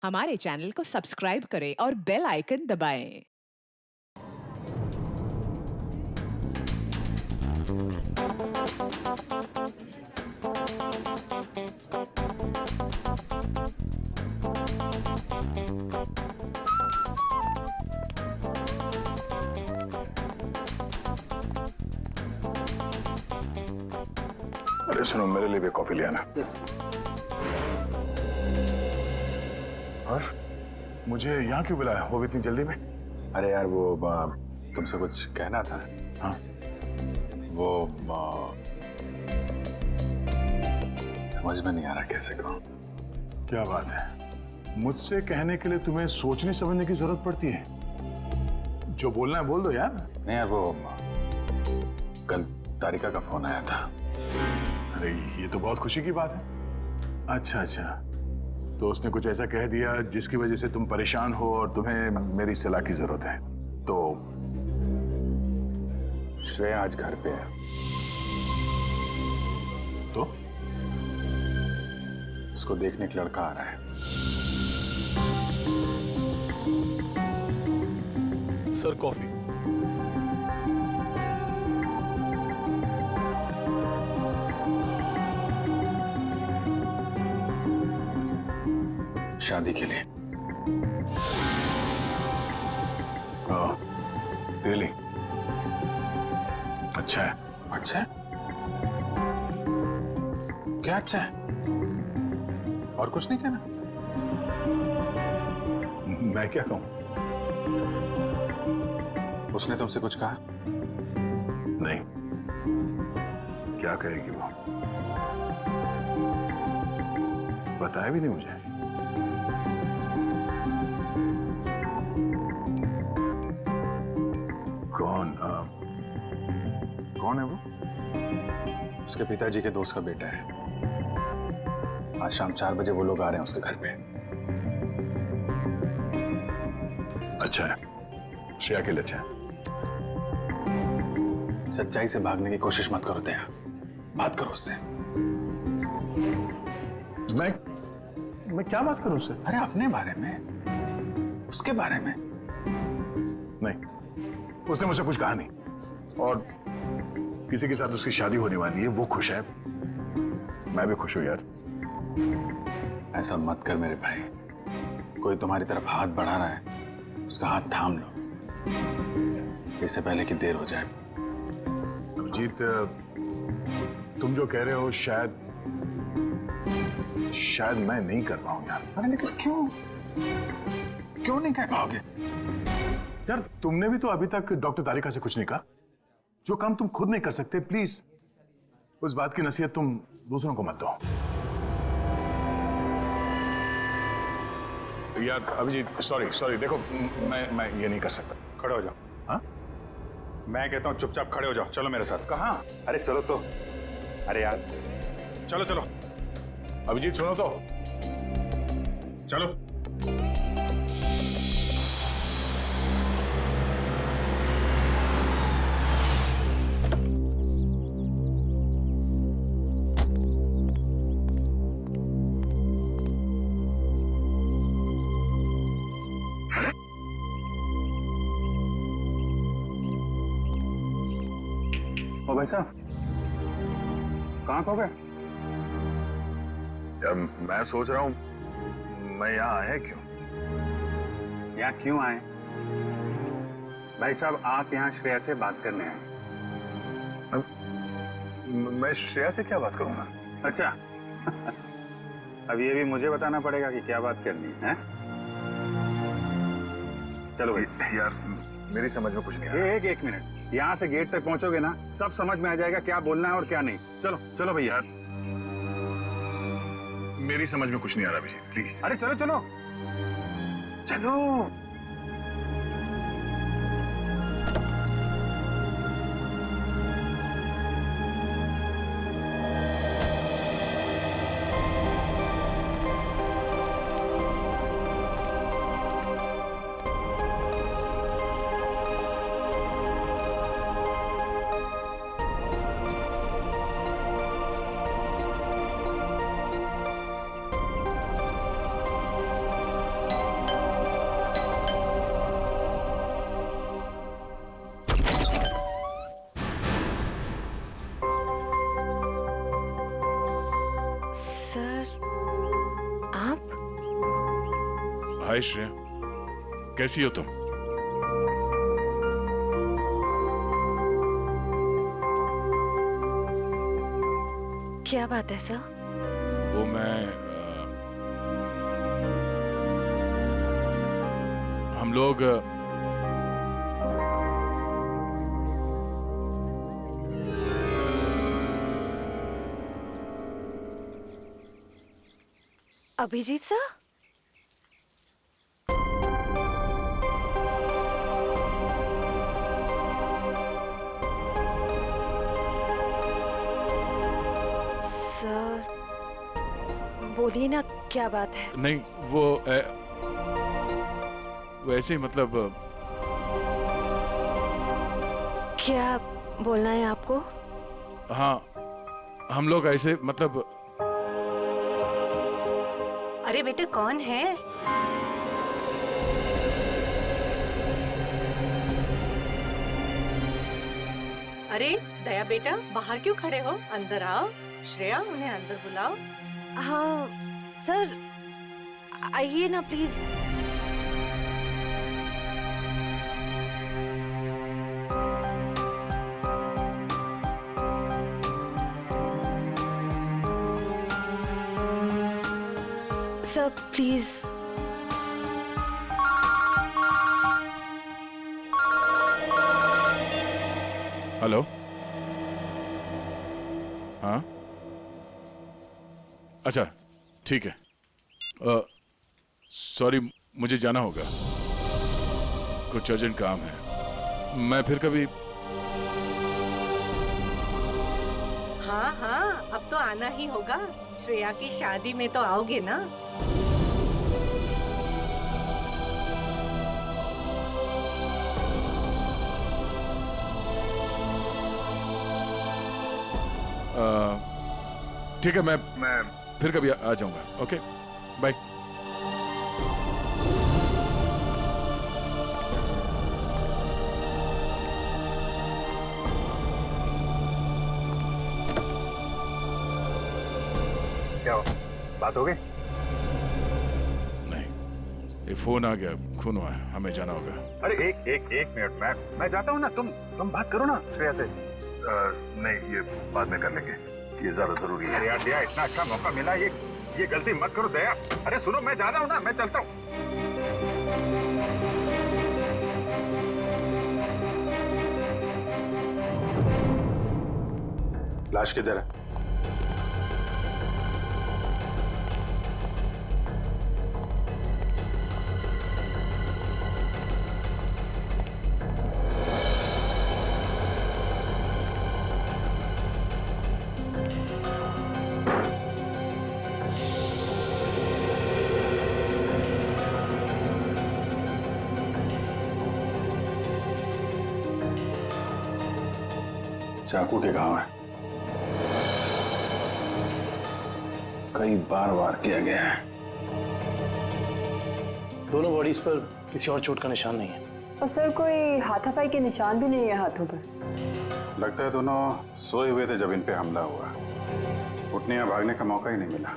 हमारे चैनल को सब्सक्राइब करें और बेल आइकन दबाएं। अरे सुनो, मेरे लिए भी कॉफी ले आना। और मुझे यहाँ क्यों बुलाया, वो भी इतनी जल्दी में? अरे यार वो तुमसे कुछ कहना था। हाँ, वो समझ में नहीं आ रहा कैसे कहूँ। क्या बात है? मुझसे कहने के लिए तुम्हें सोचने समझने की जरूरत पड़ती है। जो बोलना है बोल दो यार। नहीं यार, वो कल तारिका का फोन आया था। अरे ये तो बहुत खुशी की बात है। अच्छा अच्छा, तो उसने कुछ ऐसा कह दिया जिसकी वजह से तुम परेशान हो और तुम्हें मेरी सलाह की जरूरत है। तो श्रेया आज घर पे है। तो उसको देखने एक लड़का आ रहा है। Sir coffee. शादी के लिए। रियली? अच्छा है। अच्छा है? क्या अच्छा है? और कुछ नहीं कहना? मैं क्या कहूं? उसने तुमसे कुछ कहा? नहीं, क्या कहेगी वो? बताया भी नहीं मुझे। कौन है वो? उसके पिताजी के दोस्त का बेटा है। आज शाम 4 बजे वो लोग आ रहे हैं उसके घर पे। अच्छा है, श्रेया के लिए अच्छा है। सच्चाई से भागने की कोशिश मत करो दया, बात करो उससे। मैं क्या बात करूं उससे? अरे अपने बारे में, उसके बारे में। नहीं, उसने मुझसे कुछ कहा नहीं। और किसी के साथ उसकी शादी होने वाली है, वो खुश है, मैं भी खुश हूं यार। ऐसा मत कर मेरे भाई। कोई तुम्हारी तरफ हाथ बढ़ा रहा है, उसका हाथ थाम लो, इससे पहले कि देर हो जाए। अभिजीत, तुम जो कह रहे हो शायद मैं नहीं कर पाऊं यार। अरे लेकिन क्यों नहीं कह पाओगे? यार तुमने भी तो अभी तक डॉक्टर तारिका से कुछ नहीं कहा। जो काम तुम खुद नहीं कर सकते, प्लीज उस बात की नसीहत तुम दूसरों को मत दो। यार अभिजीत, सॉरी देखो, मैं ये नहीं कर सकता। खड़े हो जाओ। हाँ? मैं कहता हूँ चुपचाप खड़े हो जाओ। चलो मेरे साथ। कहाँ? अरे चलो तो। अरे यार चलो अभिजीत सुनो तो। चलो। ओ भाई साहब, कहाँ खो गए? यार मैं सोच रहा हूँ मैं यहाँ आया क्यों? यहाँ क्यों आए? भाई साहब, आप यहाँ श्रेया से बात करने आए। मैं श्रेया से क्या बात करूंगा? अच्छा अब ये भी मुझे बताना पड़ेगा कि क्या बात करनी है? चलो भाई। यार मेरी समझ में कुछ नहीं आ रहा। एक मिनट, यहाँ से गेट तक पहुंचोगे ना, सब समझ में आ जाएगा क्या बोलना है और क्या नहीं। चलो भैया। मेरी समझ में कुछ नहीं आ रहा अभिजीत, प्लीज। अरे चलो। हाय श्रेया, कैसी हो तुम? क्या बात है सर? वो हम लोग अभिजीत सर? सर बोलिए ना, क्या बात है? नहीं, वो ऐसे ही मतलब क्या बोलना है आपको? हाँ, हम लोग ऐसे मतलब अरे बेटे, कौन है? अरे दया बेटा, बाहर क्यों खड़े हो? अंदर आओ। श्रेया, उन्हें अंदर बुलाओ। हाँ सर, आइए ना प्लीज। Sir please. हेलो। हाँ, अच्छा ठीक है। सॉरी, मुझे जाना होगा, कुछ अर्जेंट काम है। मैं फिर कभी। हाँ हाँ, अब तो आना ही होगा। श्रेया की शादी में तो आओगे ना? ठीक है, मैं फिर कभी आ जाऊंगा। Okay, bye. क्या हो, बात हो गई? नहीं, ये फोन आ गया, खून हुआ है, हमें जाना होगा। अरे एक मिनट, मैं जाता हूँ ना। तुम बात करो ना श्रेया से। नहीं, ये बाद में कर लेंगे, ये ज्यादा जरूरी है। यार दया, इतना अच्छा मौका मिला, ये गलती मत करो दया। अरे सुनो, मैं जा रहा हूँ ना, मैं चलता हूँ। लाश किधर है? चाकू के घाव है, कई बार वार किया गया है। दोनों बॉडीज पर किसी और चोट का निशान नहीं है। और सर, कोई हाथापाई के निशान भी नहीं है हाथों पर। लगता है दोनों सोए हुए थे जब इन पे हमला हुआ। उठने या भागने का मौका ही नहीं मिला।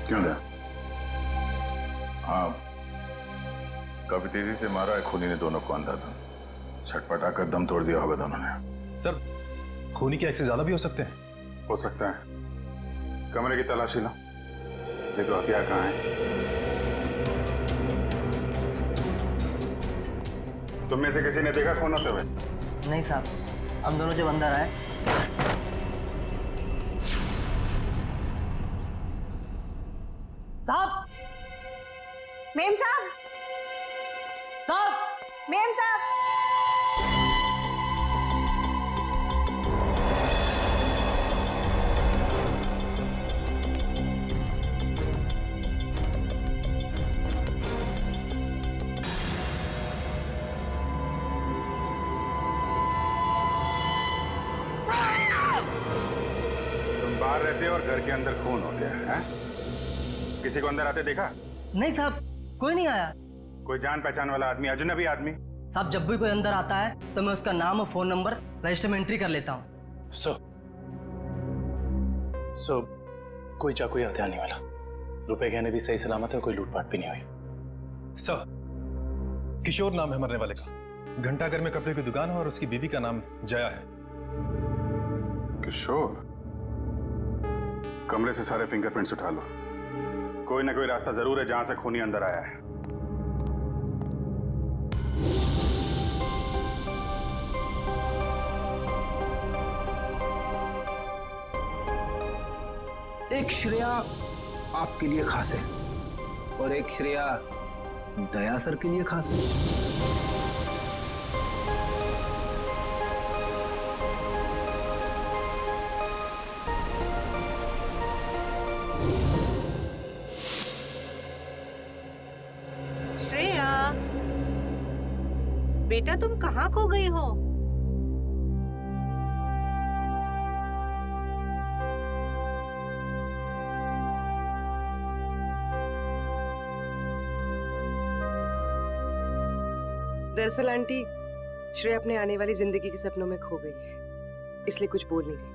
क्यों दया? हाँ, काफी तेजी से मारा है खूनी ने दोनों को अंधाधुंध। छटपटा कर दम तोड़ दिया होगा दोनों ने। सर, खूनी के एक्स ज्यादा भी हो सकते हैं। हो सकता है। कमरे की तलाशी लो, देखो हथियार कहाँ है। तुम में से किसी ने देखा खून होते हुए? नहीं साहब, हम दोनों जब अंदर आए। साहब, मेम साहब, साहब, मेम साहब। तुम बाहर रहते हो और घर के अंदर खून हो गया है? किसी को अंदर आते देखा? नहीं साहब, कोई नहीं आया। कोई जान पहचान वाला आदमी, अजनबी आदमी? साहब, जब भी कोई अंदर आता है तो मैं उसका नाम और फोन नंबर रजिस्टर में एंट्री कर लेता हूँ। सर, कोई चाकू या हथियार नहीं वाला। रुपए गहने भी सही सलामत है, कोई लूटपाट भी नहीं हुई। सर, किशोर नाम है मरने वाले का। घंटाघर में कपड़े की दुकान है और उसकी बीवी का नाम जया है। किशोर, कमरे से सारे फिंगरप्रिंट्स उठा लो। कोई ना कोई रास्ता जरूर है जहां से खूनी अंदर आया है। एक श्रेया आपके लिए खास है और एक श्रेया दया सर के लिए खास है। श्रेया, बेटा तुम कहाँ खो गई हो? दरअसल आंटी, श्रेया अपने आने वाली जिंदगी के सपनों में खो गई है, इसलिए कुछ बोल नहीं रही।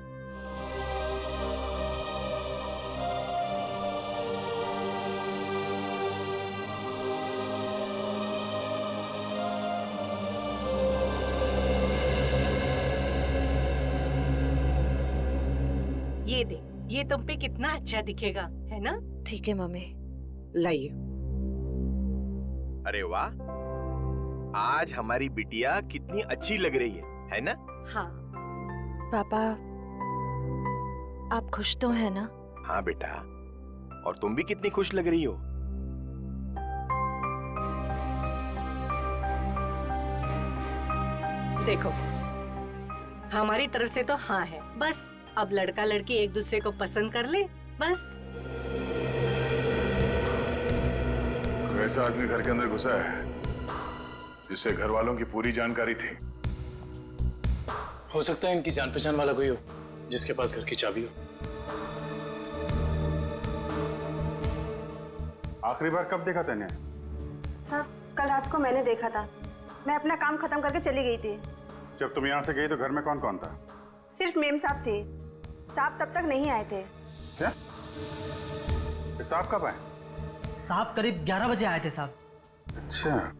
ये दे, ये तुम पे कितना अच्छा दिखेगा, है ना? ठीक है मम्मी। लाइए। अरे वाह, आज हमारी बिटिया कितनी अच्छी लग रही है ना? हाँ। पापा, आप खुश तो हैं ना? हाँ बेटा, और तुम भी कितनी खुश लग रही हो। देखो, हमारी तरफ से तो हाँ है, बस अब लड़का लड़की एक दूसरे को पसंद कर ले, बस। ऐसा आदमी घर के अंदर घुसा है जिससे घर वालों की पूरी जानकारी थी। हो सकता है इनकी जान पहचान वाला कोई हो जिसके पास घर की चाबी हो। आखिरी बार कब देखा तूने? साहब, कल रात को मैंने देखा था। मैं अपना काम खत्म करके चली गई थी। जब तुम यहाँ से गई तो घर में कौन कौन था? सिर्फ मेम साहब थे। साहब तब तक नहीं आए थे। क्या? साहब कब आए? साहब करीब 11 बजे आए थे साहब। अच्छा,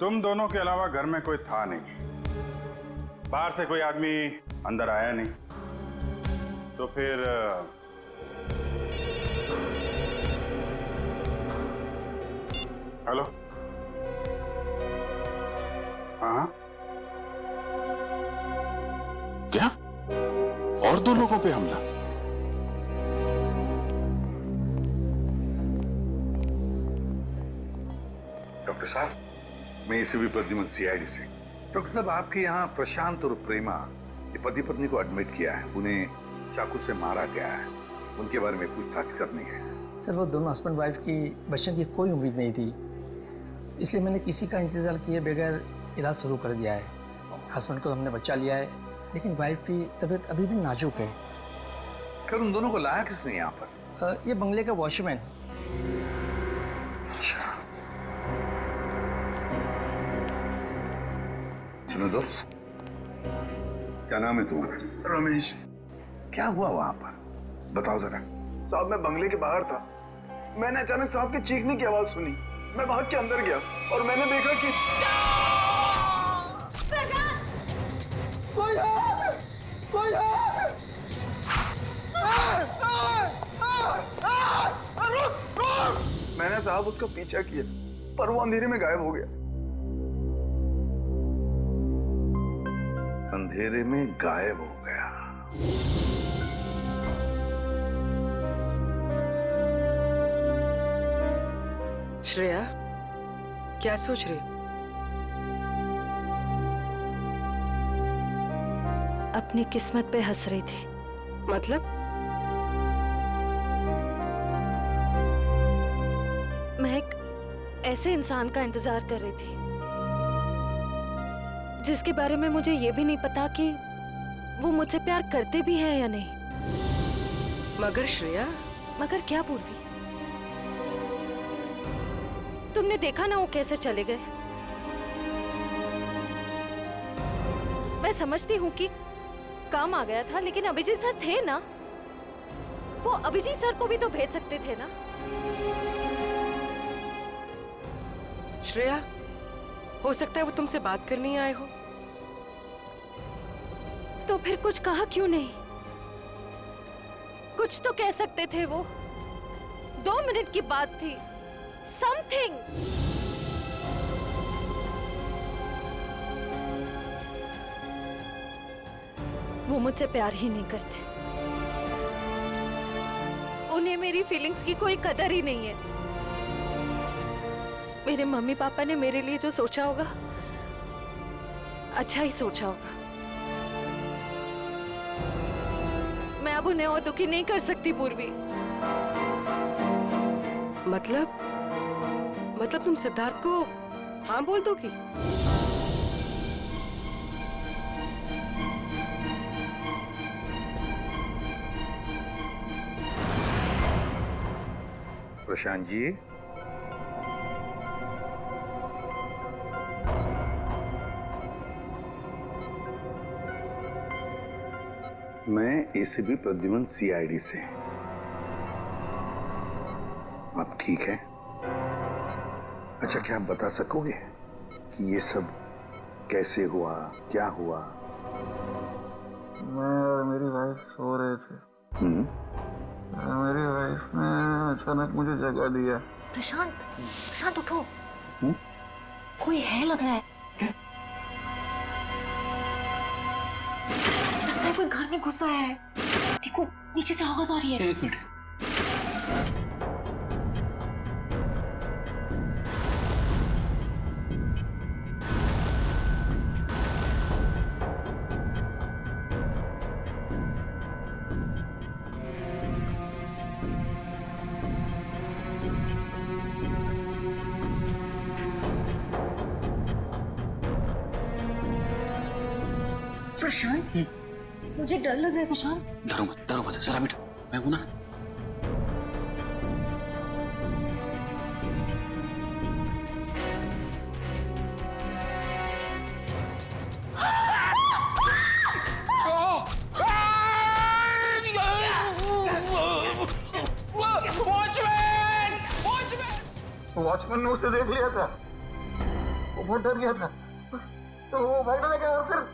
तुम दोनों के अलावा घर में कोई था नहीं, बाहर से कोई आदमी अंदर आया नहीं, तो फिर हेलो? हाँ, क्या? और 2 लोगों पे हमला? डॉक्टर साहब, मैं एसीपी प्रद्युमन सीआईडी से। डॉक्टर साहब, आपके यहाँ प्रशांत और प्रेमा ये पति पत्नी को एडमिट किया है, उन्हें चाकू से मारा गया है, उनके बारे में पूछताछ करनी है। सर, वो दोनों हस्बैंड वाइफ की बच्चों की कोई उम्मीद नहीं थी, इसलिए मैंने किसी का इंतजार किए बगैर इलाज शुरू कर दिया है। हस्बैंड को हमने बचा लिया है, लेकिन वाइफ की तबीयत अभी भी नाजुक है। फिर उन दोनों को लाया किसने यहाँ पर? ये बंगले का वॉचमैन। अच्छा, सुनो दोस्त, क्या नाम है तुम्हारा? रमेश। क्या हुआ वहां पर, बताओ जरा। साहब, मैं बंगले के बाहर था, मैंने अचानक साहब के चीखने की आवाज सुनी। मैं भाग के अंदर गया और मैंने देखा कि कोई है! कोई है! मैंने साहब उसका पीछा किया, पर वो अंधेरे में गायब हो गया। अंधेरे में गायब हो गया? श्रेया, क्या सोच रही? अपनी किस्मत पे हंस रही थी। मतलब? मैं एक ऐसे इंसान का इंतजार कर रही थी जिसके बारे में मुझे ये भी नहीं पता कि वो मुझसे प्यार करते भी हैं या नहीं। मगर श्रेया। मगर क्या पूर्वी? तुमने देखा ना वो कैसे चले गए। मैं समझती हूँ कि काम आ गया था, लेकिन अभिजीत सर थे ना। वो अभिजीत सर को भी तो भेज सकते थे ना। श्रेया, हो सकता है वो तुमसे बात करने आए हो। तो फिर कुछ कहा क्यों नहीं? कुछ तो कह सकते थे वो। 2 मिनट की बात थी। समथिंग। वो मुझसे प्यार ही नहीं करते। उन्हें मेरी फीलिंग्स की कोई कदर ही नहीं है। मेरे मम्मी पापा ने मेरे लिए जो सोचा होगा, अच्छा ही सोचा होगा। मैं अब उन्हें और दुखी नहीं कर सकती पूर्वी। मतलब तुम सिद्धार्थ को हाँ बोल दोगी? प्रशांत जी, मैं एसीपी प्रद्युमन सीआईडी से। आप ठीक है? अच्छा, क्या आप बता सकोगे कि ये सब कैसे हुआ, क्या हुआ? मैं और मेरी वाइफ सो रहे थे। मेरी वाइफ ने अचानक मुझे जगा दिया। प्रशांत उठो। कोई है लग रहा है। लगता है कोई घर में घुसा है। देखो नीचे से आवाज आ रही है। 1 मिनट। प्रशांत, मुझे डर लग रहा है। प्रशांत, डरो मत, जरा बैठो, मैं हूं ना। वॉचमैन ने उसे देख लिया था। वो बहुत डर गया था, तो वो भागने लगा और फिर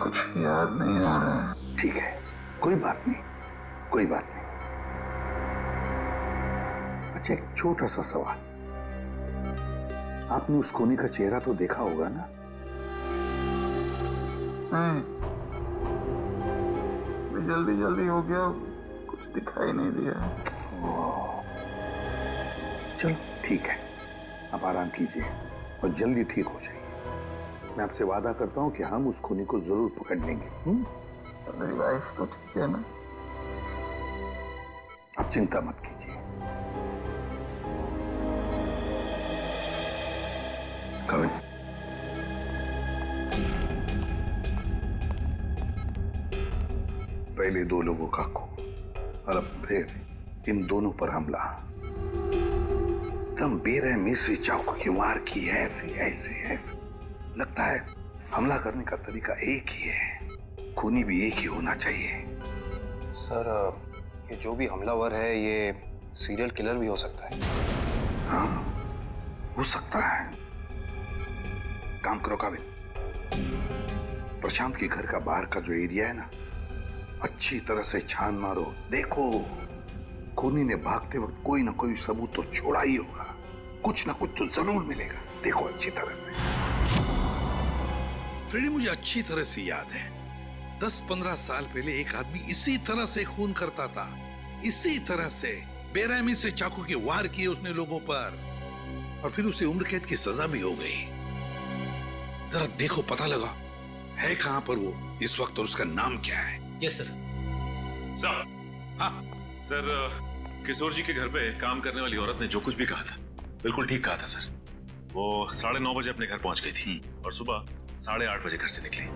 कुछ याद नहीं आ रहा है। ठीक है, कोई बात नहीं, कोई बात नहीं। अच्छा, एक छोटा सा सवाल। आपने उस कोनी का चेहरा तो देखा होगा ना? नहीं, जल्दी हो गया, कुछ दिखाई नहीं दिया। चलो ठीक है, आप आराम कीजिए और जल्दी ठीक हो जाइए। मैं आपसे वादा करता हूं कि हम उस खूनी को जरूर पकड़ लेंगे। मेरी वाइफ तो ठीक है ना? आप चिंता मत कीजिए। कविन, पहले 2 लोगों का खून और अब फिर इन दोनों पर हमला। एकदम बेरहमी से चाकू की वार की है। ऐसे लगता है हमला करने का तरीका एक ही है, खूनी भी एक ही होना चाहिए। सर, ये जो भी हमलावर है ये सीरियल किलर भी हो सकता है। हाँ, हो सकता है। काम करो काबिल, प्रशांत के घर का बाहर का जो एरिया है ना, अच्छी तरह से छान मारो। देखो, खूनी ने भागते वक्त कोई ना कोई सबूत तो छोड़ा ही होगा, कुछ ना कुछ तो जरूर मिलेगा। देखो अच्छी तरह से। फ्रेडी, मुझे अच्छी तरह से याद है 10-15 साल पहले एक आदमी इसी तरह से खून करता था, इसी तरह से बेरहमी से चाकू के वार किए उसने लोगों पर, और फिर उसे उम्र कैद की सजा भी हो गई। जरा देखो, पता लगा है कहां पर वो इस वक्त और उसका नाम क्या है। Yes sir. सर, हाँ सर, किशोर जी के घर पे काम करने वाली औरत ने जो कुछ भी कहा था बिल्कुल ठीक कहा था सर। वो 9:30 बजे अपने घर पहुंच गई थी और सुबह 8:30 बजे घर से निकली।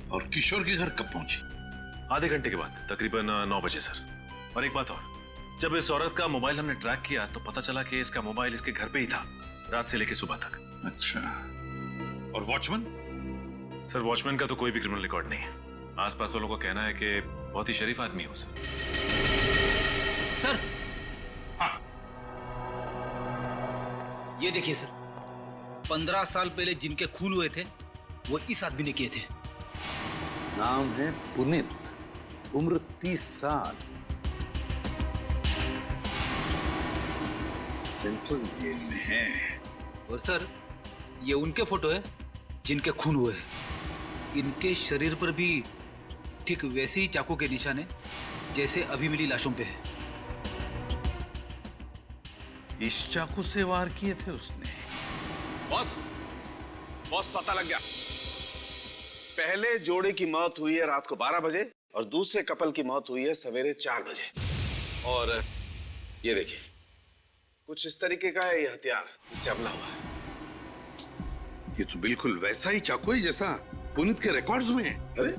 और किशोर के घर कब पहुंची? आधे घंटे के बाद, तकरीबन 9 बजे सर। और एक बात और, जब इस औरत का मोबाइल हमने ट्रैक किया तो पता चला कि इसका मोबाइल इसके घर पे ही था रात से लेकर सुबह तक। अच्छा, और वॉचमैन? सर वॉचमैन का तो कोई भी क्रिमिनल रिकॉर्ड नहीं है। आसपास वालों का कहना है कि बहुत ही शरीफ आदमी है वो सर। सर ये देखिए सर, 15 साल पहले जिनके खून हुए थे वो इस आदमी ने किए थे। नाम है पुनीत, उम्र 30 साल, सेंट्रल जेल में है। और सर ये उनके फोटो है जिनके खून हुए हैं। इनके शरीर पर भी ठीक वैसे ही चाकू के निशान है जैसे अभी मिली लाशों पे है। इस चाकू से वार किए थे उसने। बॉस पता लग गया। पहले जोड़े की मौत हुई है रात को 12 बजे और दूसरे कपल की मौत हुई है सवेरे 4 बजे। और ये देखिए कुछ इस तरीके का है ये हथियार जिससे हमला हुआ है। ये तो बिल्कुल वैसा ही चाकू है जैसा पुनीत के रिकॉर्ड्स में है। अरे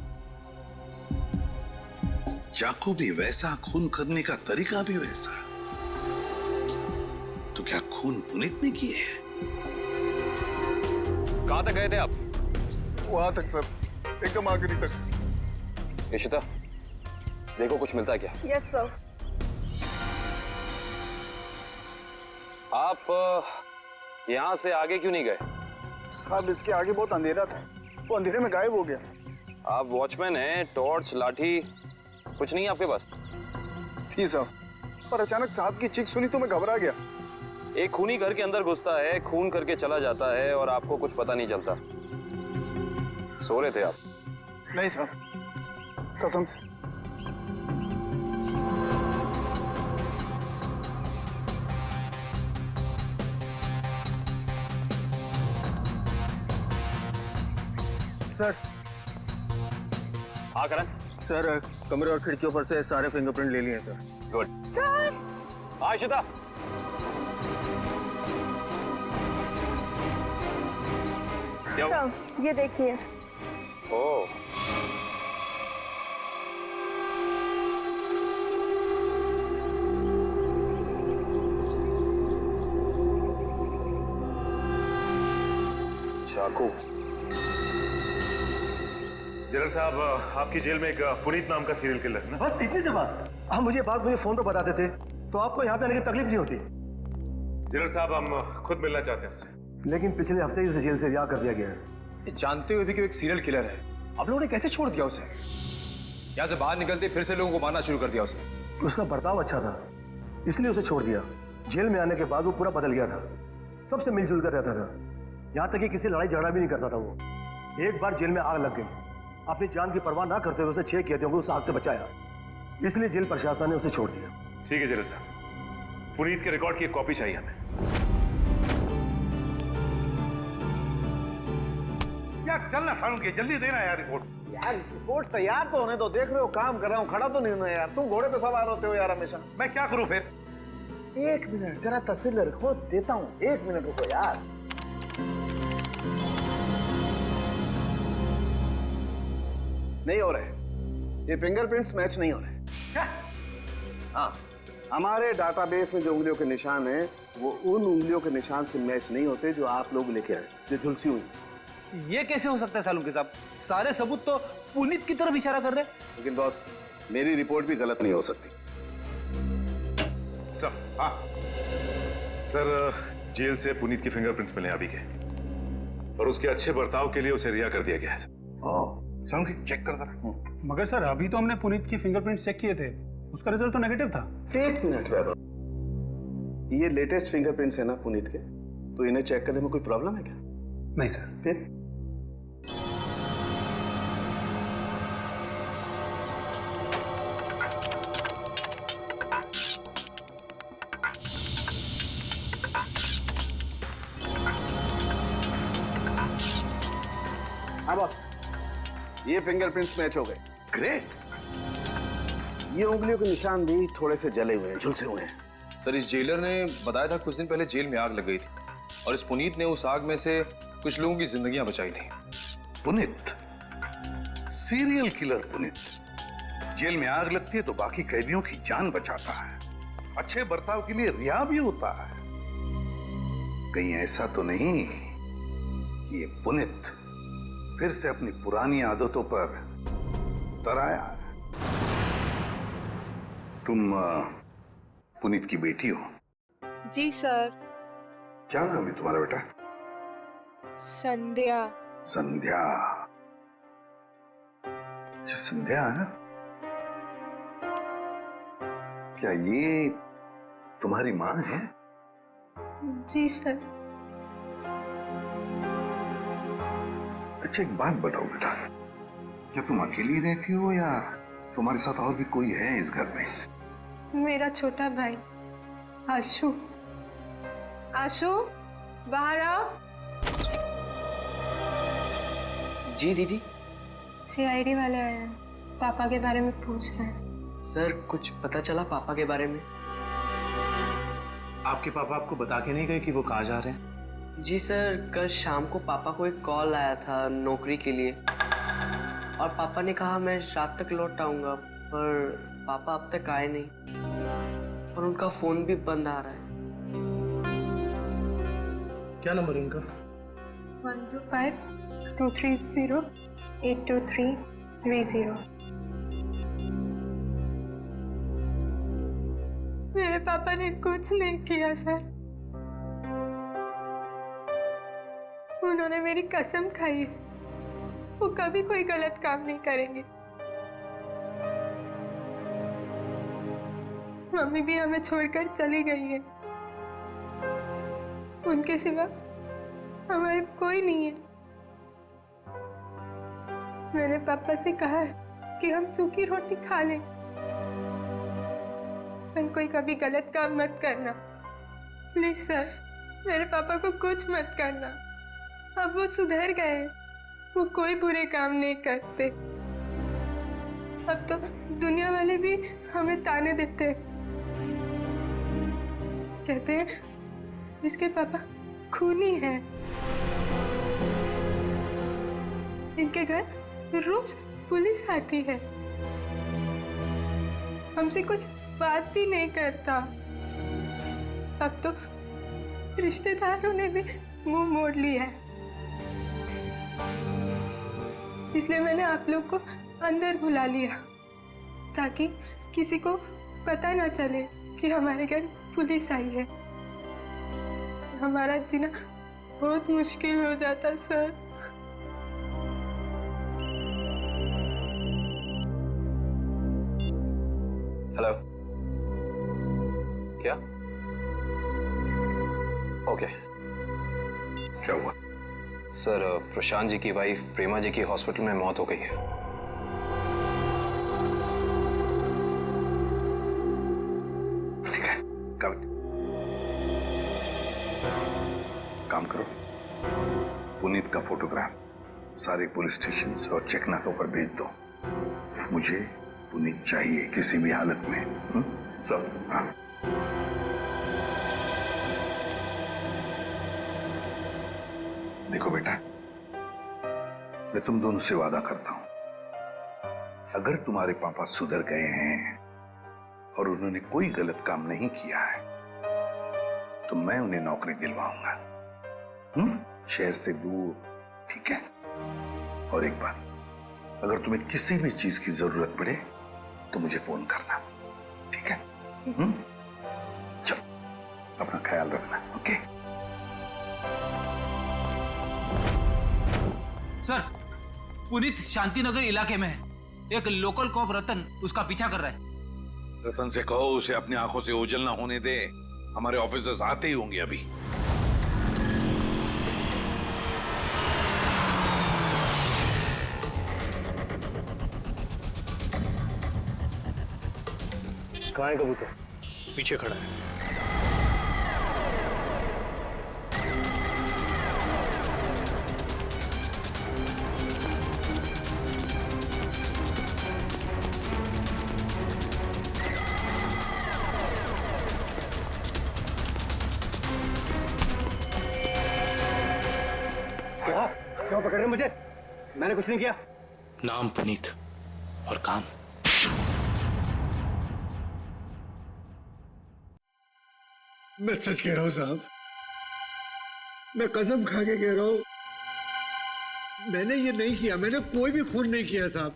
चाकू भी वैसा, खून करने का तरीका भी वैसा। तो क्या खून पुनीत ने किए? कहां तक गए थे आप? वहां तक सर, एकदम आखिरी तक। इशिता, देखो कुछ मिलता है क्या? Yes sir. आप यहाँ से आगे क्यों नहीं गए? साहब इसके आगे बहुत अंधेरा था, वो अंधेरे में गायब हो गया। आप वॉचमैन हैं, टॉर्च, लाठी कुछ नहीं है आपके पास? थी साहब, पर अचानक साहब की चीख सुनी तो मैं घबरा गया। एक खूनी घर के अंदर घुसता है, खून करके चला जाता है और आपको कुछ पता नहीं चलता। सो रहे थे आप? नहीं साहब, कसम से। सर। हाँ करण। सर कमरे और खिड़कियों पर से सारे फिंगरप्रिंट ले लिए हैं सर। गुड। हाँ इशिता। ये देखिए। ओह। चाकू। जनरल साहब आपकी जेल में एक पुनीत नाम का सीरियल किलर है ना? बस इतनी सी बात। आप मुझे बात फोन पर बताते थे तो आपको यहाँ पे आने की तकलीफ नहीं होती। जनरल साहब हम खुद मिलना चाहते हैं उससे। लेकिन पिछले हफ्ते ही उसे जेल से रिहा कर दिया गया है। जानते हुए भी कि वो एक सीरियल किलर है, आप लोगों ने कैसे छोड़ दिया उसे? यहाँ से बाहर निकलते फिर से लोगों को मारना शुरू कर दिया उसे। उसका बर्ताव अच्छा था इसलिए उसे छोड़ दिया। जेल में आने के बाद वो पूरा बदल गया था, सबसे मिलजुल कर रहता था, यहाँ तक कि किसी लड़ाई झगड़ा भी नहीं करता था वो। एक बार जेल में आग लग गई, अपनी जान की परवाह ना करते हुए उसने 6 कैदियों को उस आग से बचाया, इसलिए जेल प्रशासन ने उसे छोड़ दिया। ठीक है जनरल साहब, पुनीत के रिकॉर्ड की एक कॉपी चाहिए हमें। यार चलना फारूक, जल्दी देना यार रिपोर्ट। यार रिपोर्ट तैयार तो होने दो, देख रहे हो काम कर रहा हूँ, खड़ा तो नहीं हूं यार। तुम घोड़े पे सवार होते हो यार हमेशा। मैं क्या करूं फिर? 1 मिनट जरा तस्वीर रखो, देता हूँ। 1 मिनट रुको यार। नहीं हो रहे, ये फिंगरप्रिंट्स मैच नहीं हो रहे। हाँ, हमारे डाटाबेस में जो उंगलियों के निशान हैं वो उन उंगलियों के निशान से मैच नहीं होते जो आप लोग लेके आए, जो झुलसी हुई। ये कैसे हो सकता है सालुंके साहब? सारे सबूत तो पुनीत की तरफ इशारा कर रहे हैं। लेकिन बॉस मेरी रिपोर्ट भी गलत नहीं हो सकती। सर। हाँ सर, जेल से पुनीत की फिंगरप्रिंट्स मिले अभी के, और उसके अच्छे बर्ताव के लिए उसे रिहा कर दिया गया है सर। चेक कर जरा। मगर सर अभी तो हमने पुनीत की फिंगरप्रिंट्स चेक किए थे, उसका रिजल्ट तो नेगेटिव था। 1 मिनट वैभव, ये लेटेस्ट फिंगरप्रिंट्स है ना पुनीत के, तो इन्हें चेक करने में कोई प्रॉब्लम है क्या? नहीं सर। फिर हाँ बॉस, ये फिंगरप्रिंट्स मैच हो गए। ग्रेट। ये उंगलियों के निशान भी थोड़े से जले हुए हैं, झुलसे हुए हैं। सर इस जेलर ने बताया था कुछ दिन पहले जेल में आग लग गई थी और इस पुनीत ने उस आग में से कुछ लोगों की जिंदगियां बचाई थी। Puneet, serial killer Puneet, jail में आग लगती है तो बाकी कैदियों की जान बचाता है, अच्छे बर्ताव के लिए रिहा भी होता है। कहीं ऐसा तो नहीं कि ये पुनीत फिर से अपनी पुरानी आदतों पर तराया। तुम पुनीत की बेटी हो? जी सर। क्या नाम है तुम्हारा बेटा? संध्या। संध्या। अच्छा संध्या है? क्या ये तुम्हारी माँ है? जी सर। अच्छा एक बात बताओ बेटा, क्या तुम अकेली रहती हो या तुम्हारे साथ और भी कोई है इस घर में? मेरा छोटा भाई आशु। आशु बाहर आओ। जी दीदी। सीआईडी वाले आए हैं, पापा के बारे में पूछ रहे हैं। सर कुछ पता चला पापा के बारे में? आपके पापा आपको बता के नहीं गए कि वो कहाँ जा रहे हैं? जी सर, कल शाम को पापा को एक कॉल आया था नौकरी के लिए और पापा ने कहा मैं रात तक लौट आऊंगा, पर पापा अब तक आए नहीं और उनका फोन भी बंद आ रहा है। क्या नंबर है उनका? 125-230-82330। मेरे पापा ने कुछ नहीं किया सर। उन्होंने मेरी कसम खाई है, वो कभी कोई गलत काम नहीं करेंगे। मम्मी भी हमें छोड़कर चली गई है, उनके सिवा हमारे कोई नहीं है। मैंने पापा से कहा है कि हम सूखी रोटी खा लें, पर कोई कभी गलत काम मत करना प्लीज सर। मेरे पापा को कुछ मत करना, अब वो सुधर गए, वो कोई बुरे काम नहीं करते। अब तो दुनिया वाले भी हमें ताने देते हैं, कहते हैं इसके पापा खूनी है। इनके घर रोज पुलिस आती है, हमसे कोई बात भी नहीं करता। अब तो रिश्तेदारों ने भी मुंह मोड़ लिया है, इसलिए मैंने आप लोग को अंदर बुला लिया ताकि किसी को पता ना चले कि हमारे घर पुलिस आई है। हमारा जीना बहुत मुश्किल हो जाता सर। हेलो। क्या? ओके। क्या हुआ? सर प्रशांत जी की वाइफ प्रेमा जी की हॉस्पिटल में मौत हो गई है। ठीक है, काम करो, पुनीत का फोटोग्राफ सारे पुलिस स्टेशन और चेकनाकों पर भेज दो। मुझे पुनीत चाहिए किसी भी हालत में। सब हाँ। देखो बेटा, मैं तुम दोनों से वादा करता हूं, अगर तुम्हारे पापा सुधर गए हैं और उन्होंने कोई गलत काम नहीं किया है तो मैं उन्हें नौकरी दिलवाऊंगा, शहर से दूर, ठीक है? और एक बात, अगर तुम्हें किसी भी चीज की जरूरत पड़े तो मुझे फोन करना, ठीक है? चलो, अपना ख्याल रखना, ओके? सर, पुनीत शांतिनगर इलाके में है। एक लोकल कॉप रतन उसका पीछा कर रहा है। रतन से कहो उसे अपनी आंखों से ओझल ना होने दे, हमारे ऑफिसर्स आते ही होंगे अभी। कहाँ है कबूतर? पीछे खड़ा है। क्यों पकड़ रहे मुझे? मैंने कुछ नहीं किया। नाम पुनीत और काम। मैं सच कह रहा हूं साहब, मैं कसम खा के कह रहा हूं, मैंने ये नहीं किया, मैंने कोई भी खून नहीं किया साहब।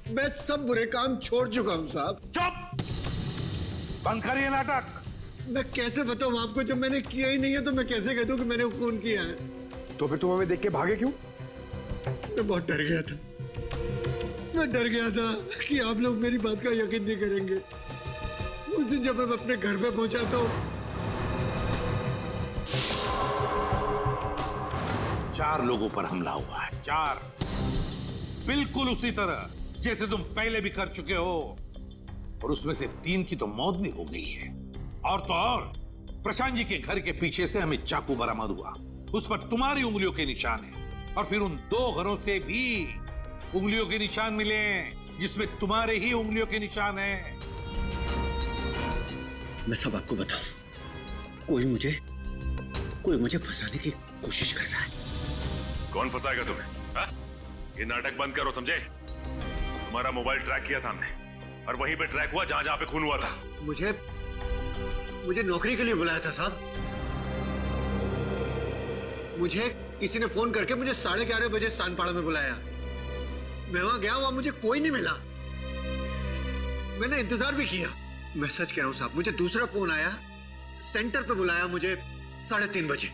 मैं सब बुरे काम छोड़ चुका हूँ साहब। चुप! बंद करिए नाटक। मैं कैसे बताऊँ आपको, जब मैंने किया ही नहीं है तो मैं कैसे कह दूँ कि मैंने खून किया है? तो फिर तुम हमें देख के भागे क्यों? मैं बहुत डर गया था। मैं डर गया था कि आप लोग मेरी बात का यकीन नहीं करेंगे। उस दिन जब मैं अपने घर पे पहुंचा तो 4 लोगों पर हमला हुआ है। 4, बिल्कुल उसी तरह जैसे तुम पहले भी कर चुके हो, और उसमें से 3 की तो मौत भी हो गई है। और तो और प्रशांत जी के घर के पीछे से हमें चाकू बरामद हुआ, उस पर तुम्हारी उंगलियों के निशान है। और फिर उन 2 घरों से भी उंगलियों के निशान मिले जिसमें तुम्हारे ही उंगलियों के निशान है। मैं सब आपको बताऊं। कोई मुझे फंसाने की कोशिश कर रहा है। कौन फंसाएगा तुम्हें? हा? ये नाटक बंद करो, समझे? तुम्हारा मोबाइल ट्रैक किया था हमने, और वहीं पे ट्रैक हुआ जहां जहां पे खून हुआ था। मुझे नौकरी के लिए बुलाया था साहब। मुझे किसी ने फोन करके मुझे 11:30 बजे सानपाड़ा में बुलाया। मैं वहां गया, वहां मुझे कोई नहीं मिला। मैंने इंतजार भी किया। मैं सच कह रहा हूं साहब, मुझे दूसरा फोन आया, सेंटर पे बुलाया मुझे 3:30 बजे।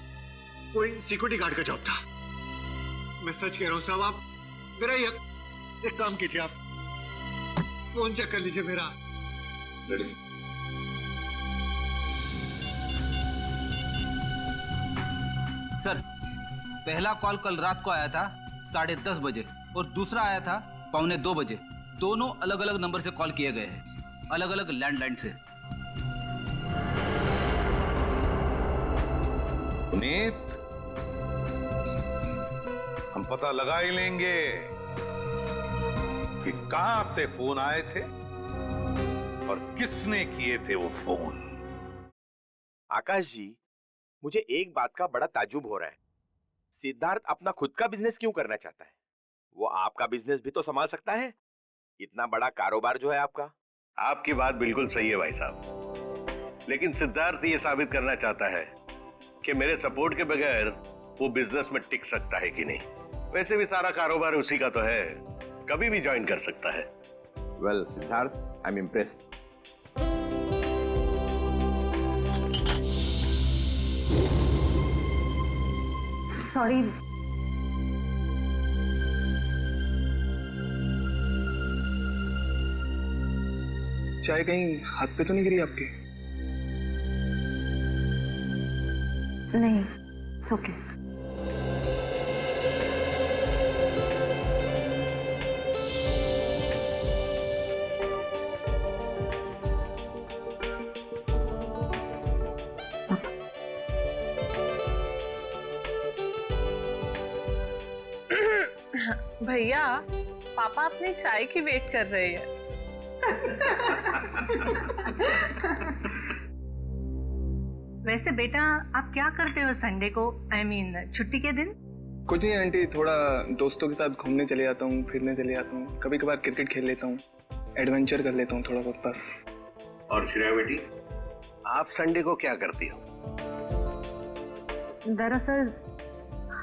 कोई सिक्योरिटी गार्ड का जॉब था। मैं सच कह रहा हूं साहब, आप मेरा एक काम कीजिए, आप फोन चेक कर लीजिए मेरा। सर, पहला कॉल कल रात को आया था 10:30 बजे और दूसरा आया था 1:45 बजे। दोनों अलग अलग नंबर से कॉल किए गए हैं, अलग अलग लैंडलाइन से। पुनीत, हम पता लगा ही लेंगे कि कहां से फोन आए थे और किसने किए थे वो फोन। आकाश जी, मुझे एक बात का बड़ा ताज्जुब हो रहा है। सिद्धार्थ अपना खुद का बिजनेस क्यों करना चाहता है? वो आपका बिजनेस भी तो संभाल सकता है। इतना बड़ा कारोबार जो है आपका। आपकी बात बिल्कुल सही है भाई साहब, लेकिन सिद्धार्थ ये साबित करना चाहता है कि मेरे सपोर्ट के बगैर वो बिजनेस में टिक सकता है कि नहीं। वैसे भी सारा कारोबार उसी का तो है, कभी भी ज्वाइन कर सकता है। Well Siddharth, I am impressed. Sorry, चाय कहीं हाथ पे तो नहीं गिरी आपके? नहीं, इट्स ओके। भैया, पापा अपनी चाय की वेट कर रहे हैं। वैसे बेटा, आप क्या करते हो संडे को, I mean, छुट्टी के दिन? कुछ नहीं आंटी, थोड़ा दोस्तों के साथ घूमने चले जाता हूँ, फिरने चले जाता हूँ, कभी कभार क्रिकेट खेल लेता हूँ, एडवेंचर कर लेता हूँ थोड़ा बहुत, बस। और श्रेया बेटी, आप संडे को क्या करती हो? दरअसल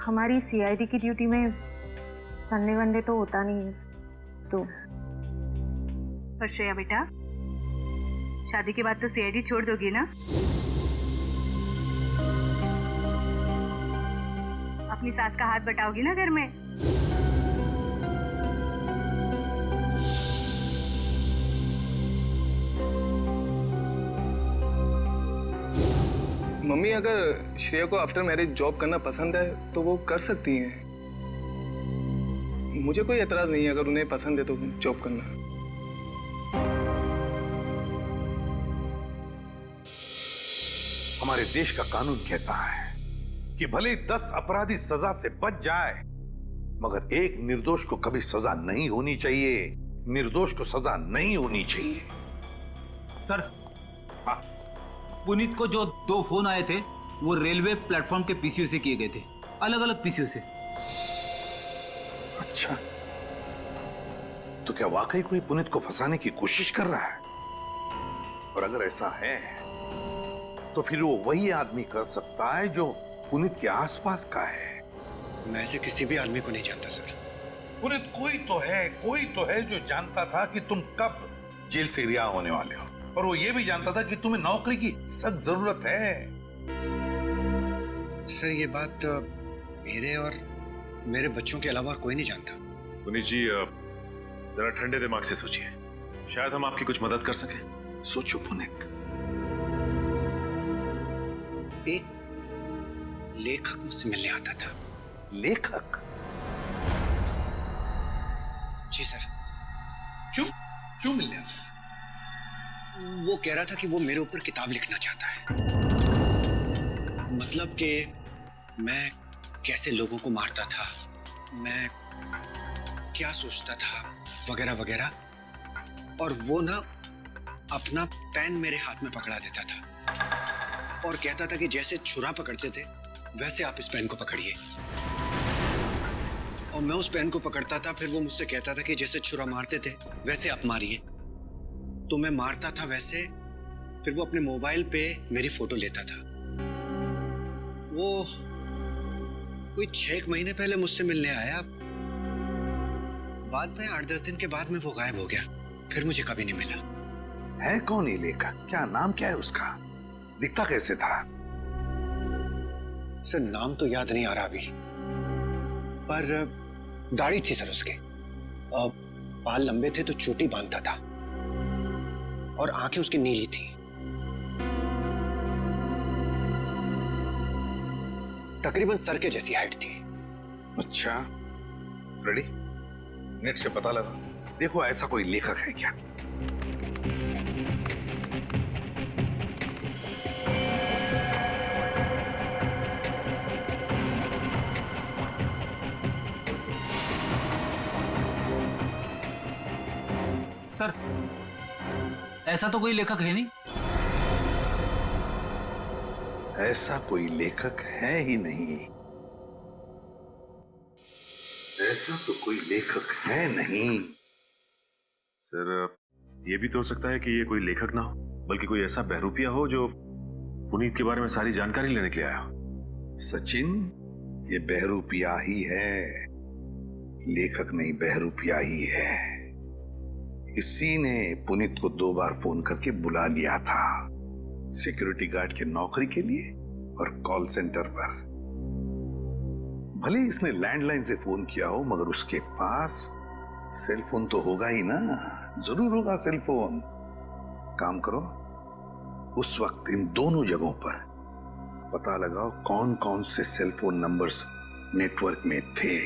हमारी सीआईडी की ड्यूटी में संडे वनडे तो होता नहीं है, तो। पर श्रेया बेटा, शादी के बाद तो सीआईडी छोड़ दोगी ना? अपनी सास का हाथ बटाओगी ना घर में? मम्मी, अगर श्रेया को आफ्टर मैरिज जॉब करना पसंद है तो वो कर सकती हैं। मुझे कोई एतराज नहीं है अगर उन्हें पसंद है तो जॉब करना। हमारे देश का कानून कहता है कि भले 10 अपराधी सजा से बच जाए, मगर एक निर्दोष को कभी सजा नहीं होनी चाहिए। निर्दोष को सजा नहीं होनी चाहिए। सर, पुनीत को जो 2 फोन आए थे वो रेलवे प्लेटफॉर्म के पीसीओ से किए गए थे, अलग अलग पीसीओ से। अच्छा, तो क्या वाकई कोई पुनीत को फंसाने की कोशिश कर रहा है? और अगर ऐसा है तो फिर वो वही आदमी कर सकता है जो पुनीत के आसपास का है। मैं ऐसे किसी भी आदमी को नहीं जानता सर। पुनीत, कोई तो है जो जानता था कि तुम कब जेल से रिहा होने वाले हो, और वो ये भी जानता था कि तुम्हें नौकरी की सख्त जरूरत है। सर ये बात मेरे और मेरे बच्चों के अलावा कोई नहीं जानता। पुनीत जी, जरा ठंडे दिमाग से सोचिए, शायद हम आपकी कुछ मदद कर सकें। सोचो पुनीत। एक लेखक मुझसे मिलने आता था। लेखक? जी सर। क्यों मिलने आता था? वो कह रहा था कि वो मेरे ऊपर किताब लिखना चाहता है, मतलब कि मैं कैसे लोगों को मारता था, मैं क्या सोचता था, वगैरह वगैरह। और वो ना अपना पेन मेरे हाथ में पकड़ा देता था और कहता था कि जैसे छुरा पकड़ते थे वैसे आप इस पेन को पकड़िए। और मैं उस पेन को पकड़ता था, फिर वो मुझसे कहता था कि जैसे छुरा मारते थे वैसे आप मारिए। तो मैं मारता था वैसे, फिर वो अपने मोबाइल पे मेरी फोटो लेता था। वो कोई 6 महीने पहले मुझसे मिलने आया, बाद में 8-10 दिन के बाद में वो गायब हो गया, फिर मुझे कभी नहीं मिला। है कौन ये लेखक? क्या नाम क्या है उसका? दिखता कैसे था? सर नाम तो याद नहीं आ रहा अभी, पर दाढ़ी थी सर उसके, बाल लंबे थे तो चोटी बांधता था, और आंखें उसकी नीली थी। तकरीबन सर के जैसी हाइट थी। अच्छा, रेडी? नेट से पता लगा, देखो ऐसा कोई लेखक है क्या। सर, ऐसा तो कोई लेखक है नहीं। ऐसा कोई लेखक है ही नहीं। ऐसा तो कोई लेखक है नहीं। सर, ये भी तो हो सकता है कि ये कोई लेखक ना हो, बल्कि कोई ऐसा बहरूपिया हो जो पुनीत के बारे में सारी जानकारी लेने के लिए आया हो। सचिन, ये बहरूपिया ही है, लेखक नहीं, बहरूपिया ही है। इसी ने पुनीत को 2 बार फोन करके बुला लिया था, सिक्योरिटी गार्ड की नौकरी के लिए और कॉल सेंटर पर। भले इसने लैंडलाइन से फोन किया हो, मगर उसके पास सेल फोन तो होगा ही ना, जरूर होगा सेल फोन। काम करो, उस वक्त इन दोनों जगहों पर पता लगाओ कौन कौन से सेल फोन नंबर्स नेटवर्क में थे।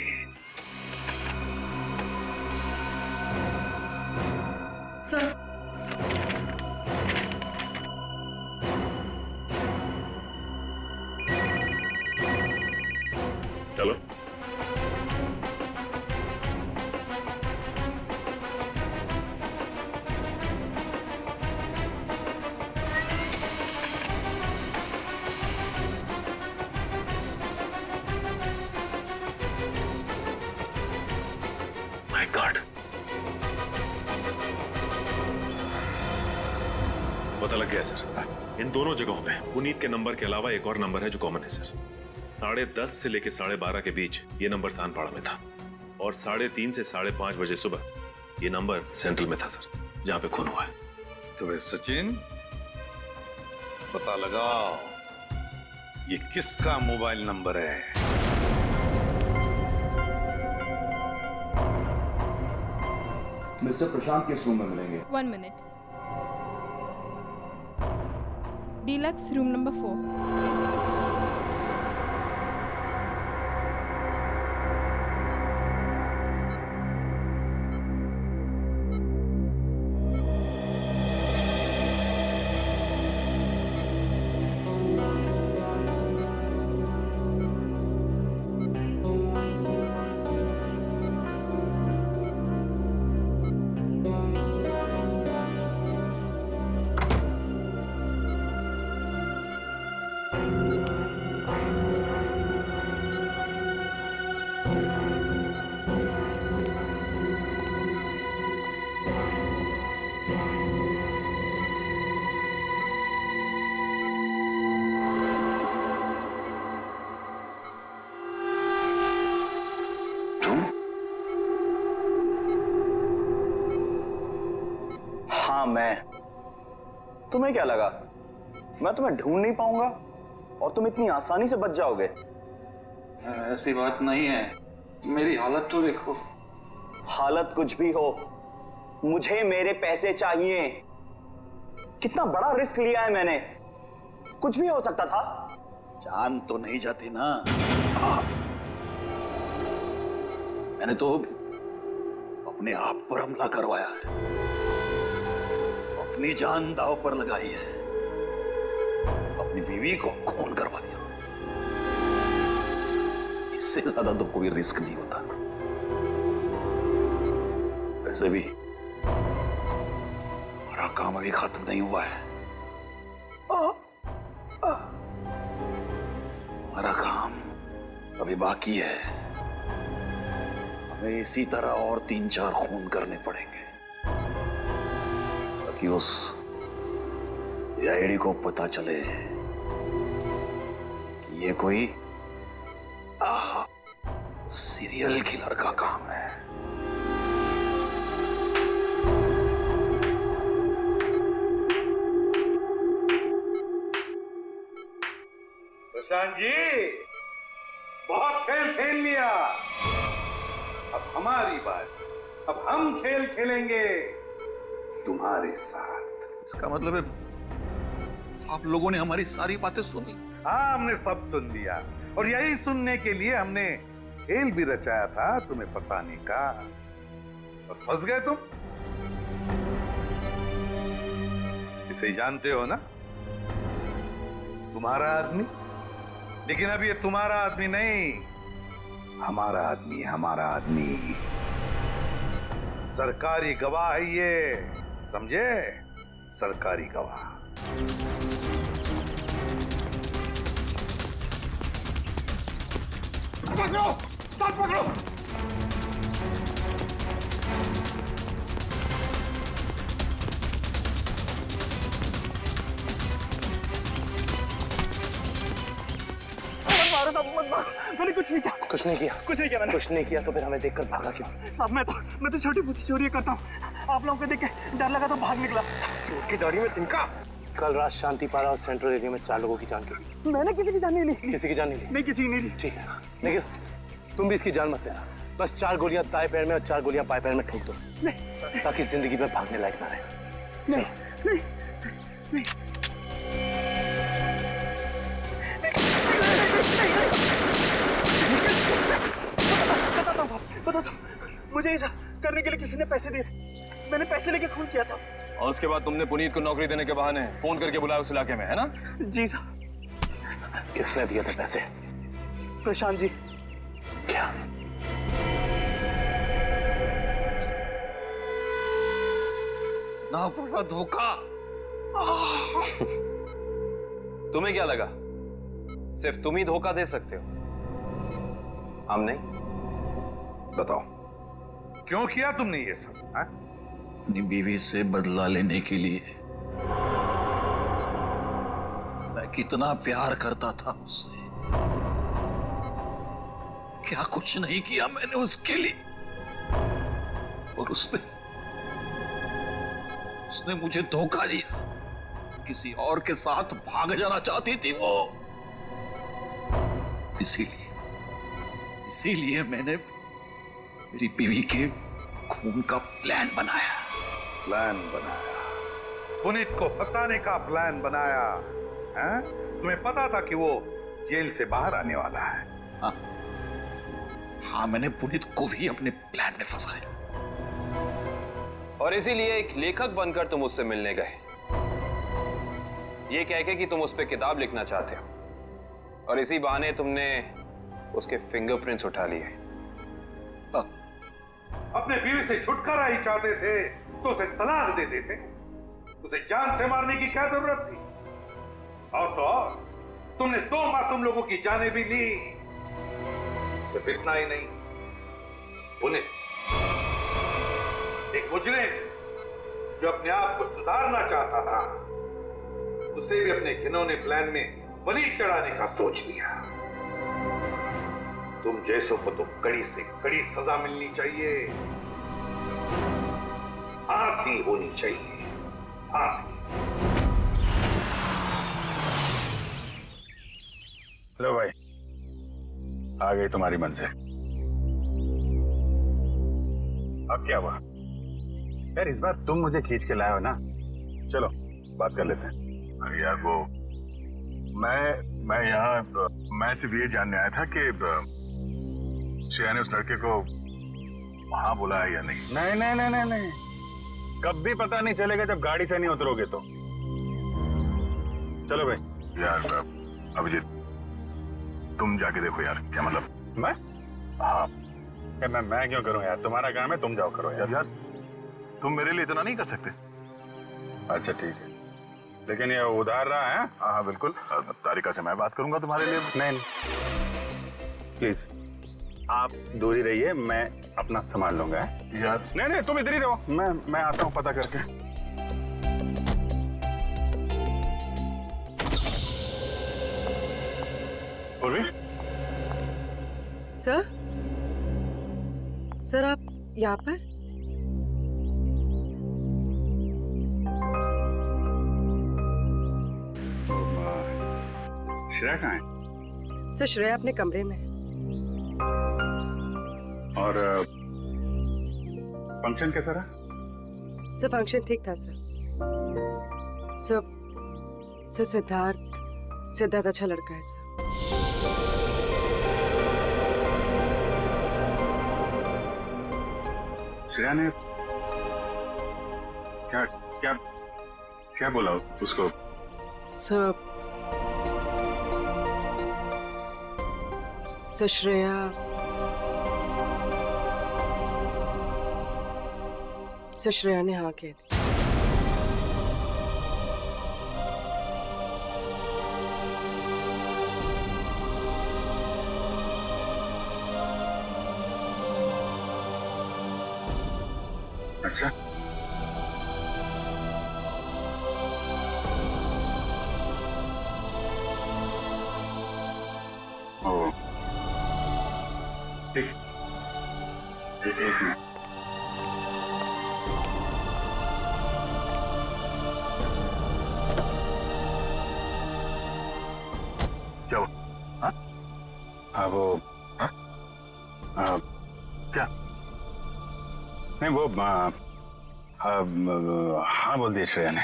चलो। माय गॉड, पता लग गया सर। इन दोनों जगहों पे पुनीत के नंबर के अलावा एक और नंबर है जो कॉमन है सर। 10:30 से लेकर 12:30 के बीच ये नंबर सानपाड़ा में था, और 3:30 से 5:30 बजे सुबह ये नंबर सेंट्रल में था सर, जहां पे खून हुआ है। तो वे सचिन, पता लगाओ ये किसका मोबाइल नंबर है। मिस्टर प्रशांत किस रूम में मिलेंगे? 1 मिनट। Deluxe room number 4। हाँ मैं। तुम्हें क्या लगा मैं तुम्हें ढूंढ नहीं पाऊंगा और तुम इतनी आसानी से बच जाओगे? ऐसी बात नहीं है, मेरी हालत तो देखो। हालत कुछ भी हो, मुझे मेरे पैसे चाहिए। कितना बड़ा रिस्क लिया है मैंने, कुछ भी हो सकता था। जान तो नहीं जाती ना। मैंने तो अपने आप पर हमला करवाया है, अपनी जान दांव पर लगाई है, अपनी बीवी को खून करवा दिया। इससे ज्यादा तो कोई रिस्क नहीं होता। वैसे भी हमारा काम अभी खत्म नहीं हुआ है। हमारा काम अभी बाकी है। हमें इसी तरह और 3-4 खून करने पड़ेंगे ताकि उस आईडी को पता चले कि ये कोई सीरियल किलर का काम है। प्रशांत जी, बहुत खेल खेल लिया, अब हमारी बात। अब हम खेल खेलेंगे तुम्हारे साथ। इसका मतलब है आप लोगों ने हमारी सारी बातें सुनी? हाँ, हमने सब सुन लिया और यही सुनने के लिए हमने खेल भी रचाया था तुम्हें फंसाने का, और फंस गए तुम। इसे जानते हो ना, तुम्हारा आदमी। लेकिन अब ये तुम्हारा आदमी नहीं, हमारा आदमी है, हमारा आदमी। सरकारी गवाह है ये, समझे? सरकारी गवाह। पकड़ो, साथ पकड़ो। मैंने कुछ नहीं किया। कुछ नहीं किया? कुछ नहीं किया मैंने। कुछ नहीं किया तो फिर हमें देखकर भागा क्यों? साहब मैं तो छोटी मोटी चोरी करता हूँ। आप लोगों को देख के डर लगा तो भाग निकला। की दाढ़ी में तिनका। कल रात शांति पारा और सेंट्रल एरिया में 4 लोगों की जान गई। मैंने किसी की जान नहीं ली। किसी की जान नहीं ली? नहीं, किसी की नहीं ली। ठीक है, लेकिन तुम भी इसकी जान मत लेना। बस 4 गोलियां दाएं पैर में और 4 गोलियां बाएं पैर में ठोक दो, ताकि जिंदगी में भागने लायक ना रहे। नहीं, नहीं। बताता हूँ, मुझे ऐसा करने के लिए किसी ने पैसे दिए। मैंने पैसे लेके खून किया था। और उसके बाद तुमने पुनीत को नौकरी देने के बहाने फोन करके बुलाया उस इलाके में, है ना? जी साहब। किसने दिया था पैसे? प्रशांत जी। क्या? ना बड़ा धोखा। तुम्हें क्या लगा सिर्फ तुम ही धोखा दे सकते हो, हम नहीं? बताओ, क्यों किया तुमने ये सब? अपनी बीवी से बदला लेने के लिए। मैं कितना प्यार करता था उससे। क्या कुछ नहीं किया मैंने उसके लिए, और उसने मुझे धोखा दिया। किसी और के साथ भाग जाना चाहती थी वो। इसीलिए मैंने मेरी बीवी के खून का प्लान बनाया। पुनीत को फंसाने का प्लान बनाया, हैं? तुम्हें पता था कि वो जेल से बाहर आने वाला है। हाँ, मैंने पुनीत को भी अपने प्लान में फंसाया। और इसीलिए एक लेखक बनकर तुम उससे मिलने गए, ये कह के कि तुम उस पर किताब लिखना चाहते हो, और इसी बहाने तुमने उसके फिंगरप्रिंट्स उठा लिए। अपने बीवी से छुटकारा ही चाहते थे तो उसे तलाक दे देते। उसे जान से मारने की क्या जरूरत थी? और तो और, तुमने 2 मासूम लोगों की जानें भी ली। सिर्फ इतना ही नहीं, उन्हें एक मुजरिम जो अपने आप को सुधारना चाहता था, उसे भी अपने घिनौने प्लान में बलि चढ़ाने का सोच लिया। तुम जैसों को तो कड़ी से कड़ी सजा मिलनी चाहिए, फांसी होनी चाहिए। हाँ। लो भाई, आ गई तुम्हारी मंजिल। अब क्या हुआ यार, इस बार तुम मुझे खींच के लाए हो ना। चलो बात कर लेते हैं। अरे यार वो मैं सिर्फ ये जानने आया था कि श्रेया ने उस लड़के को वहां बुलाया या नहीं। नहीं नहीं नहीं नहीं नहीं, कब भी पता नहीं चलेगा जब गाड़ी से नहीं उतरोगे तो। चलो भाई। यार अभिजीत, तुम जाके देखो यार, क्या मतलब। मैं? हाँ। मैं क्यों करूं यार, तुम्हारा काम है, तुम जाओ करो यार। तुम मेरे लिए इतना नहीं कर सकते। अच्छा ठीक है, लेकिन ये उधार रहा है। हाँ बिल्कुल, तारिका से मैं बात करूंगा तुम्हारे लिए। नहीं प्लीज आप दूर ही रहिए, मैं अपना संभाल लूंगा यार। नहीं नहीं, तुम इधर ही रहो, मैं आता हूँ पता करके। पूर्वी। सर आप यहाँ पर? श्रेया कहाँ है? सर श्रेया अपने कमरे में। और फंक्शन कैसा रहा? सर फंक्शन ठीक था सर। सर सिद्धार्थ अच्छा लड़का है सर। श्रेया ने क्या क्या क्या बोला उसको? सर श्रेया ने हाँ कह दी। अच्छा ओ ठीक, एक मिनट। क्या हुआ? हाँ वो क्या? नहीं वो हाँ बोल दिया श्रेया ने।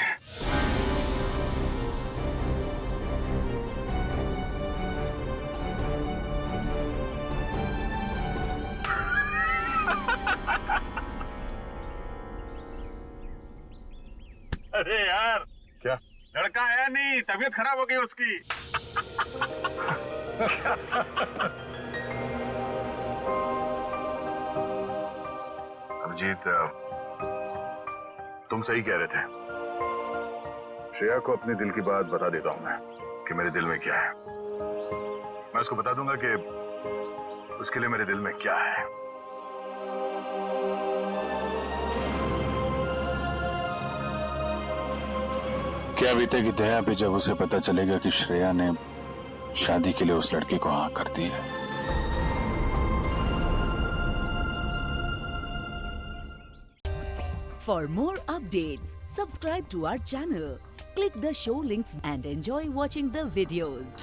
अरे यार क्या? लड़का आया नहीं, तबीयत खराब हो गई उसकी। अभिजीत, तुम सही कह रहे थे। श्रेया को अपने दिल की बात बता देता हूं मैं कि मेरे दिल में क्या है। मैं उसको बता दूंगा कि उसके लिए मेरे दिल में क्या है। क्या बीतेगी दया पे जब उसे पता चलेगा कि श्रेया ने शादी के लिए उस लड़के को हाँ कर दी है। For more updates, subscribe to our channel, click the show links and enjoy watching the videos.